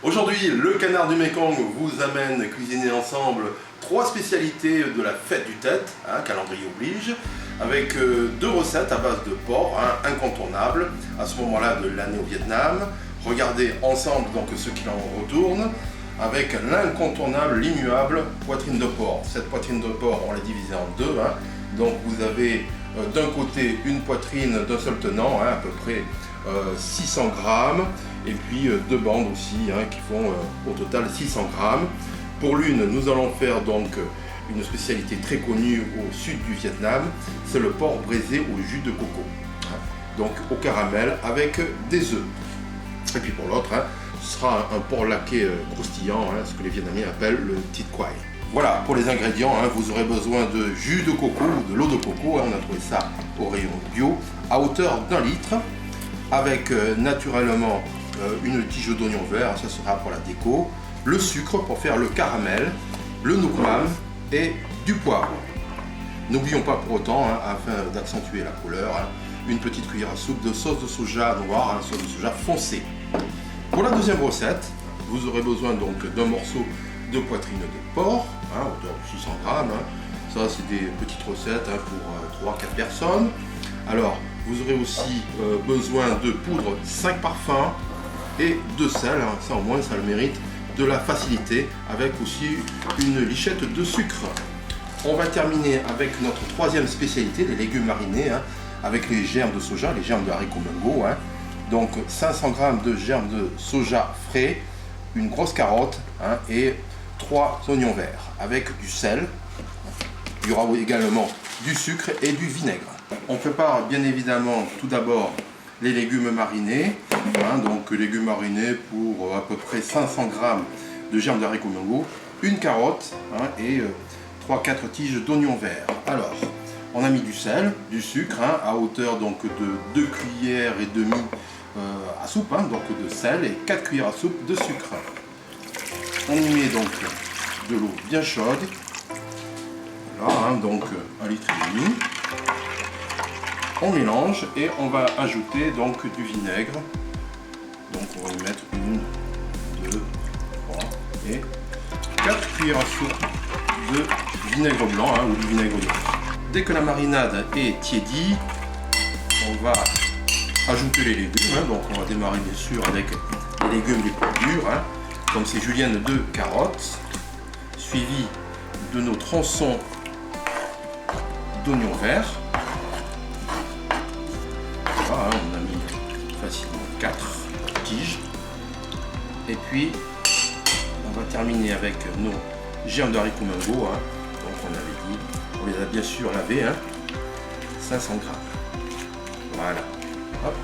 Aujourd'hui, le Canard du Mékong vous amène cuisiner ensemble 3 spécialités de la fête du Tet, calendrier oblige, avec 2 recettes à base de porc, incontournables à ce moment-là de l'année au Vietnam. Regardez ensemble donc ce qu'il en retourne, avec l'incontournable, l'immuable poitrine de porc. Cette poitrine de porc, on l'a divisée en deux. Donc vous avez d'un côté une poitrine d'un seul tenant, à peu près 600 grammes, et puis 2 bandes aussi qui font au total 600 grammes. Pour l'une, nous allons faire donc une spécialité très connue au sud du Vietnam, c'est le porc braisé au jus de coco, donc au caramel avec des œufs. Et puis pour l'autre, ce sera un porc laqué croustillant, ce que les Vietnamiens appellent le thit quai. Voilà, pour les ingrédients, vous aurez besoin de jus de coco ou de l'eau de coco, on a trouvé ça au rayon bio, à hauteur d'1 litre, avec naturellement une tige d'oignon vert, ça sera pour la déco, le sucre pour faire le caramel, le noukmam et du poivre. N'oublions pas pour autant, afin d'accentuer la couleur, une petite cuillère à soupe de sauce de soja noire, sauce de soja foncée. Pour la deuxième recette, vous aurez besoin donc d'un morceau de poitrine de porc, hauteur de 600 grammes. Ça, c'est des petites recettes pour 3-4 personnes. Alors, vous aurez aussi besoin de poudre 5 parfums et de sel. Ça, au moins, ça le mérite de la facilité, avec aussi une lichette de sucre. On va terminer avec notre troisième spécialité, les légumes marinés, avec les germes de soja, les germes de haricots mungo. Donc 500 g de germes de soja frais, une grosse carotte et 3 oignons verts avec du sel. Il y aura également du sucre et du vinaigre. On prépare bien évidemment tout d'abord les légumes marinés. Donc légumes marinés pour à peu près 500 g de germes de haricots mungo, une carotte et 3-4 tiges d'oignons verts. Alors, on a mis du sel, du sucre à hauteur donc de 2 cuillères et demie à soupe, donc de sel, et 4 cuillères à soupe de sucre. On y met donc de l'eau bien chaude, voilà, donc 1,5 litre. On mélange et on va ajouter donc du vinaigre. Donc on va y mettre 1, 2, 3 et 4 cuillères à soupe de vinaigre blanc ou du vinaigre de riz. Dès que la marinade est tiédie, on va ajouter les légumes. Donc on va démarrer bien sûr avec les légumes les plus durs, comme ces juliennes de carottes, suivi de nos tronçons d'oignons verts. Voilà, on a mis facilement 4 tiges. Et puis on va terminer avec nos germes de haricots mungo. Donc on avait dit, on les a bien sûr lavés, 500 grammes. Voilà. Hop.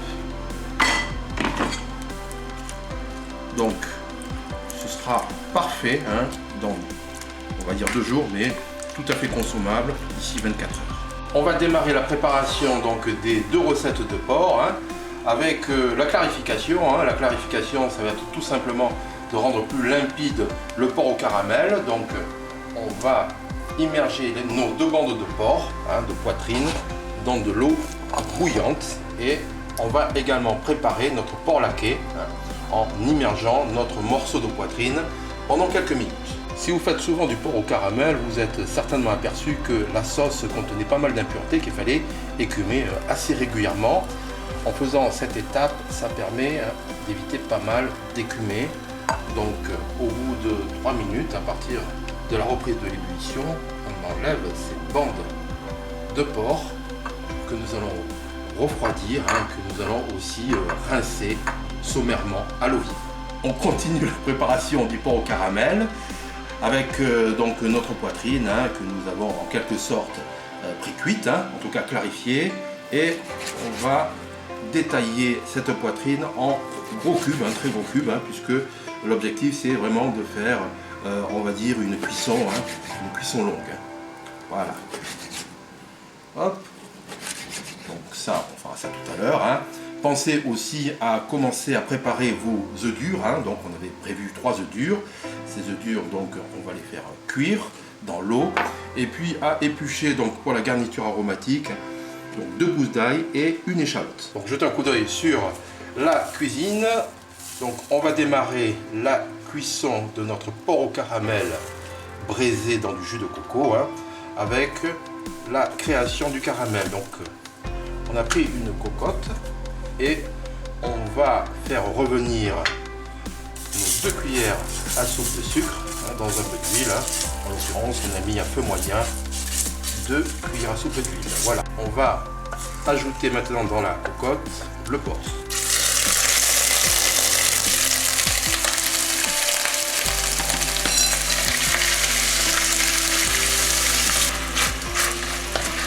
Donc ce sera parfait dans, on va dire 2 jours, mais tout à fait consommable d'ici 24 heures. On va démarrer la préparation donc des 2 recettes de porc avec la clarification. La clarification, ça va être tout simplement de rendre plus limpide le porc au caramel. Donc on va immerger nos 2 bandes de porc, de poitrine, dans de l'eau bouillante, et on va également préparer notre porc laqué en immergeant notre morceau de poitrine pendant quelques minutes. Si vous faites souvent du porc au caramel, vous êtes certainement aperçu que la sauce contenait pas mal d'impuretés qu'il fallait écumer assez régulièrement. En faisant cette étape, ça permet d'éviter pas mal d'écumer. Donc au bout de 3 minutes, à partir de la reprise de l'ébullition, on enlève ces bandes de porc que nous allons refroidir, que nous allons aussi rincer sommairement à l'eau vive. On continue la préparation du porc au caramel avec donc notre poitrine que nous avons en quelque sorte pré-cuite, en tout cas clarifiée, et on va détailler cette poitrine en gros cubes, très gros cubes, puisque l'objectif c'est vraiment de faire on va dire une cuisson longue. Voilà. Hop. Donc ça, on fera ça tout à l'heure. Pensez aussi à commencer à préparer vos œufs durs. Donc on avait prévu 3 œufs durs. Ces œufs durs, donc on va les faire cuire dans l'eau. Et puis à éplucher donc pour la garniture aromatique, donc 2 gousses d'ail et une échalote. Donc jetez un coup d'œil sur la cuisine. Donc on va démarrer la cuisson de notre porc au caramel braisé dans du jus de coco, hein, avec la création du caramel. Donc on a pris une cocotte et on va faire revenir nos 2 cuillères à soupe de sucre, hein, dans un peu d'huile. Hein. En l'occurrence, on a mis un feu moyen 2 cuillères à soupe d'huile. Voilà, on va ajouter maintenant dans la cocotte le porc.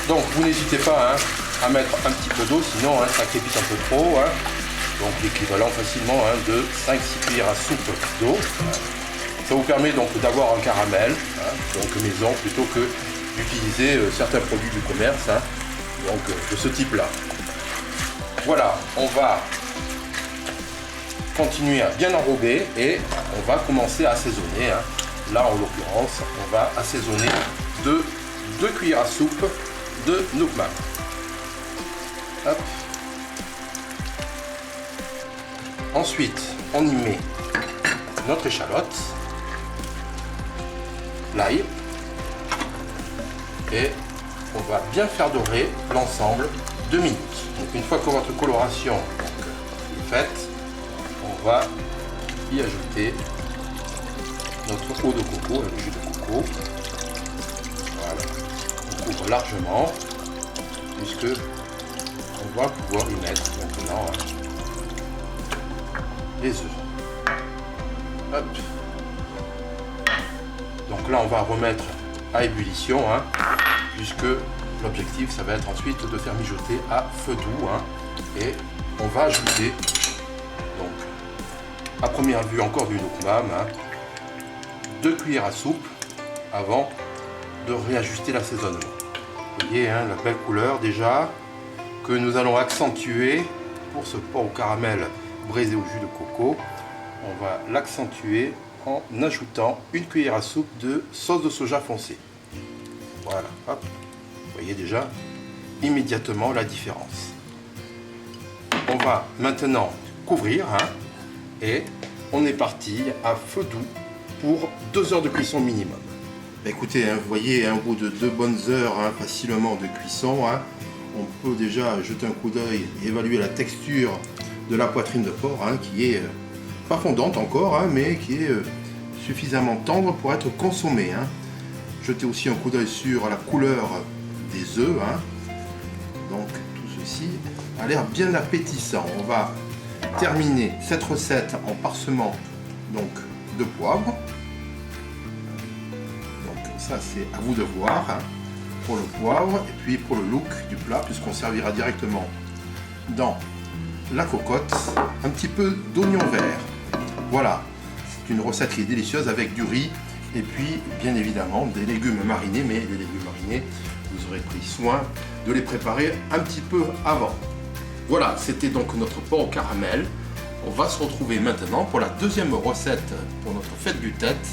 Donc vous n'hésitez pas, hein, à mettre un petit peu d'eau, sinon, hein, ça crépite un peu trop. Hein. Donc l'équivalent facilement, hein, de 5-6 cuillères à soupe d'eau. Ça vous permet donc d'avoir un caramel, hein, donc maison, plutôt que d'utiliser certains produits du commerce, hein, donc de ce type-là. Voilà, on va continuer à bien enrober et on va commencer à assaisonner. Hein. Là, en l'occurrence, on va assaisonner de 2 cuillères à soupe de Nookman. Hop. Ensuite, on y met notre échalote, l'ail, et on va bien faire dorer l'ensemble 2 minutes. Donc une fois que votre coloration est faite, on va y ajouter notre eau de coco, le jus de coco. Voilà, on couvre largement, puisque on va pouvoir y mettre maintenant les œufs. Hop. Donc là, on va remettre à ébullition, hein, puisque l'objectif, ça va être ensuite de faire mijoter à feu doux, hein, et on va ajouter, donc, à première vue, encore du Nookman, hein, 2 cuillères à soupe avant de réajuster l'assaisonnement. Vous voyez, hein, la belle couleur déjà que nous allons accentuer pour ce porc au caramel braisé au jus de coco. On va l'accentuer en ajoutant 1 cuillère à soupe de sauce de soja foncée. Voilà, hop. Vous voyez déjà immédiatement la différence. On va maintenant couvrir, hein, et on est parti à feu doux pour 2 heures de cuisson minimum. Écoutez, hein, vous voyez, hein, au bout de 2 bonnes heures, hein, facilement de cuisson, hein, on peut déjà jeter un coup d'œil et évaluer la texture de la poitrine de porc, hein, qui est pas fondante encore, hein, mais qui est suffisamment tendre pour être consommée. Hein. Jetez aussi un coup d'œil sur la couleur des œufs. Hein. Donc tout ceci a l'air bien appétissant. On va terminer cette recette en parsemant donc de poivre. Donc ça c'est à vous de voir, hein, pour le poivre et puis pour le look du plat, puisqu'on servira directement dans la cocotte un petit peu d'oignon vert. Voilà, c'est une recette qui est délicieuse avec du riz et puis bien évidemment des légumes marinés, mais les légumes marinés, vous aurez pris soin de les préparer un petit peu avant. Voilà, c'était donc notre porc au caramel. On va se retrouver maintenant pour la deuxième recette pour notre fête du tête,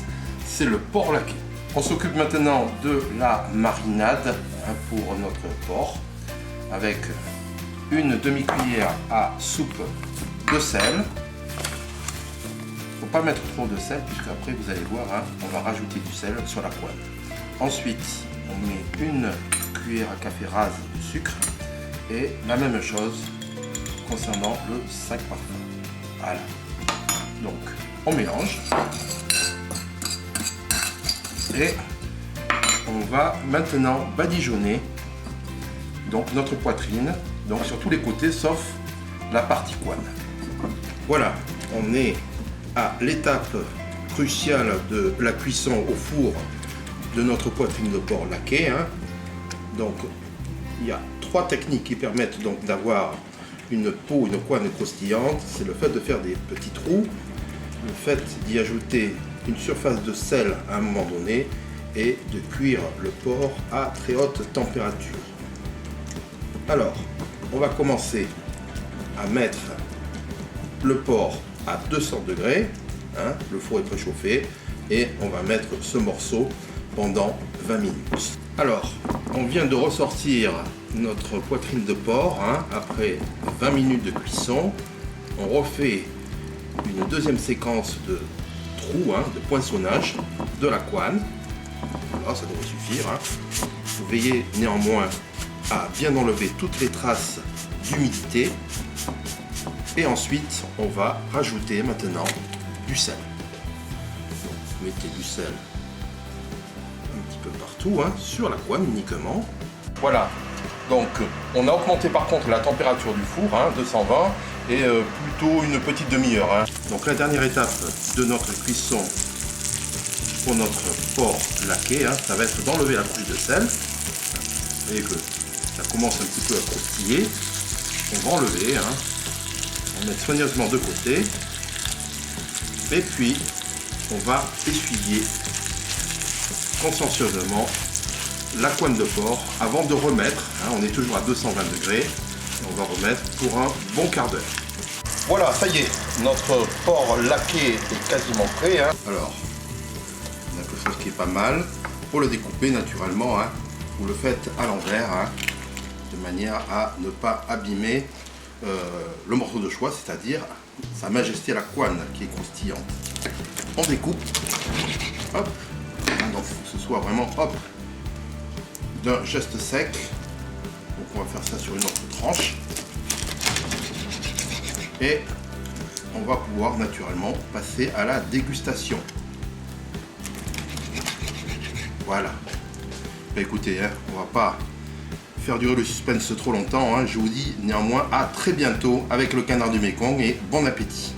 c'est le porc laqué. On s'occupe maintenant de la marinade, hein, pour notre porc, avec une demi-cuillère à soupe de sel. Faut pas mettre trop de sel, puisque après vous allez voir, hein, on va rajouter du sel sur la poêle. Ensuite, on met une cuillère à café rase de sucre et la même chose concernant le 5 parfum. Voilà. Donc, on mélange et on va maintenant badigeonner donc notre poitrine, donc sur tous les côtés sauf la partie couenne. Voilà, on est à l'étape cruciale de la cuisson au four de notre poitrine de porc laquée. Hein. Donc il y a 3 techniques qui permettent donc d'avoir une peau, une couenne croustillante. C'est le fait de faire des petits trous, le fait d'y ajouter une surface de sel à un moment donné et de cuire le porc à très haute température. Alors, on va commencer à mettre le porc à 200 degrés, hein, le four est préchauffé, et on va mettre ce morceau pendant 20 minutes. Alors, on vient de ressortir notre poitrine de porc, hein, après 20 minutes de cuisson. On refait une deuxième séquence de trous, de poinçonnage de la couenne. Voilà, ça devrait suffire. Vous veillez néanmoins à bien enlever toutes les traces d'humidité. Et ensuite, on va rajouter maintenant du sel. Donc, vous mettez du sel un petit peu partout, sur la couenne uniquement. Voilà, donc on a augmenté par contre la température du four, 220, et plutôt une petite demi-heure. Donc la dernière étape de notre cuisson pour notre porc laqué, ça va être d'enlever la couche de sel. Vous voyez que ça commence un petit peu à croustiller. On va enlever, on met soigneusement de côté. Et puis on va essuyer consciencieusement la couenne de porc avant de remettre, on est toujours à 220 degrés, et on va remettre pour un bon quart d'heure. Voilà, ça y est, notre porc laqué est quasiment prêt. Alors, on a quelque chose qui est pas mal. Pour le découper naturellement, vous le faites à l'envers, de manière à ne pas abîmer le morceau de choix, c'est-à-dire Sa Majesté la couenne qui est croustillante. On découpe, hop, donc il faut que ce soit vraiment hop, d'un geste sec. Donc on va faire ça sur une autre tranche et on va pouvoir naturellement passer à la dégustation. Voilà. Bah, écoutez, on va pas faire durer le suspense trop longtemps. Je vous dis néanmoins à très bientôt avec le Canard du Mékong et bon appétit.